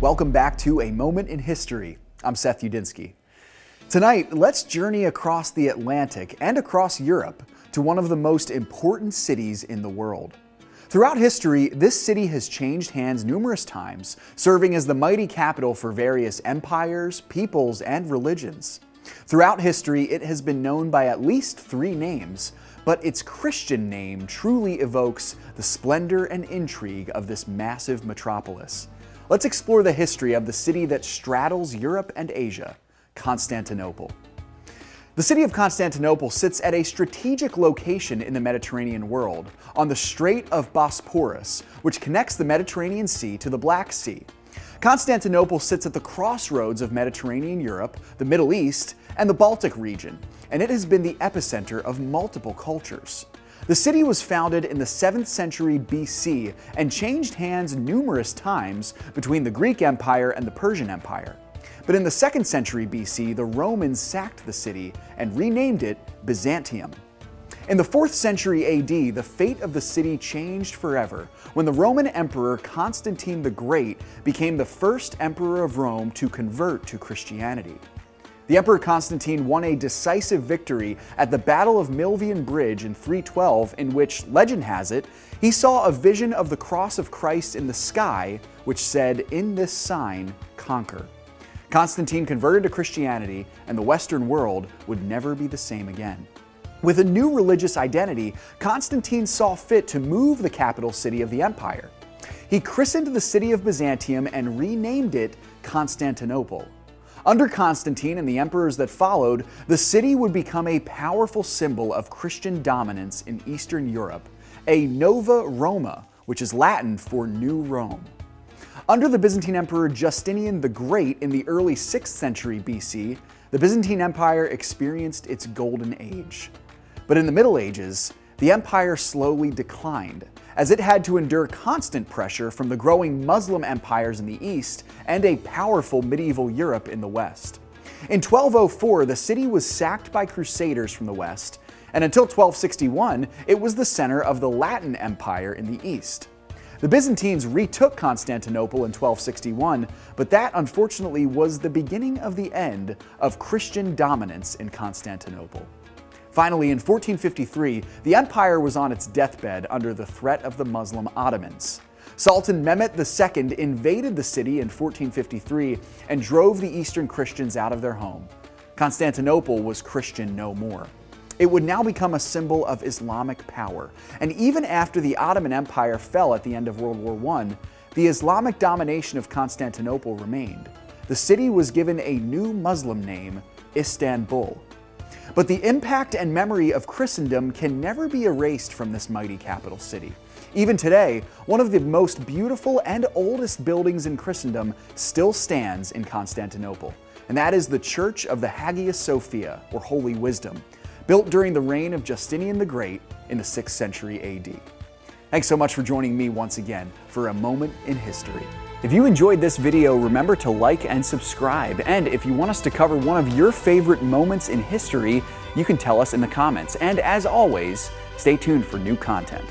Welcome back to A Moment in History. I'm Seth Udinsky. Tonight, let's journey across the Atlantic and across Europe to one of the most important cities in the world. Throughout history, this city has changed hands numerous times, serving as the mighty capital for various empires, peoples, and religions. Throughout history, it has been known by at least 3 names, but its Christian name truly evokes the splendor and intrigue of this massive metropolis. Let's explore the history of the city that straddles Europe and Asia, Constantinople. The city of Constantinople sits at a strategic location in the Mediterranean world, on the Strait of Bosporus, which connects the Mediterranean Sea to the Black Sea. Constantinople sits at the crossroads of Mediterranean Europe, the Middle East, and the Baltic region, and it has been the epicenter of multiple cultures. The city was founded in the 7th century BC and changed hands numerous times between the Greek Empire and the Persian Empire. But in the 2nd century BC, the Romans sacked the city and renamed it Byzantium. In the 4th century AD, the fate of the city changed forever when the Roman Emperor Constantine the Great became the first emperor of Rome to convert to Christianity. The Emperor Constantine won a decisive victory at the Battle of Milvian Bridge in 312, in which, legend has it, he saw a vision of the cross of Christ in the sky, which said, "In this sign, conquer." Constantine converted to Christianity, and the Western world would never be the same again. With a new religious identity, Constantine saw fit to move the capital city of the empire. He christened the city of Byzantium and renamed it Constantinople. Under Constantine and the emperors that followed, the city would become a powerful symbol of Christian dominance in Eastern Europe, a Nova Roma, which is Latin for New Rome. Under the Byzantine Emperor Justinian the Great in the early 6th century BC, the Byzantine Empire experienced its golden age. But in the Middle Ages, the empire slowly declined, as it had to endure constant pressure from the growing Muslim empires in the east and a powerful medieval Europe in the west. In 1204, the city was sacked by crusaders from the west, and until 1261, it was the center of the Latin Empire in the east. The Byzantines retook Constantinople in 1261, but that unfortunately was the beginning of the end of Christian dominance in Constantinople. Finally, in 1453, the empire was on its deathbed under the threat of the Muslim Ottomans. Sultan Mehmet II invaded the city in 1453 and drove the Eastern Christians out of their home. Constantinople was Christian no more. It would now become a symbol of Islamic power, and even after the Ottoman Empire fell at the end of World War I, the Islamic domination of Constantinople remained. The city was given a new Muslim name, Istanbul. But the impact and memory of Christendom can never be erased from this mighty capital city. Even today, one of the most beautiful and oldest buildings in Christendom still stands in Constantinople, and that is the Church of the Hagia Sophia, or Holy Wisdom, built during the reign of Justinian the Great in the 6th century AD. Thanks so much for joining me once again for A Moment in History. If you enjoyed this video, remember to like and subscribe. And if you want us to cover one of your favorite moments in history, you can tell us in the comments. And as always, stay tuned for new content.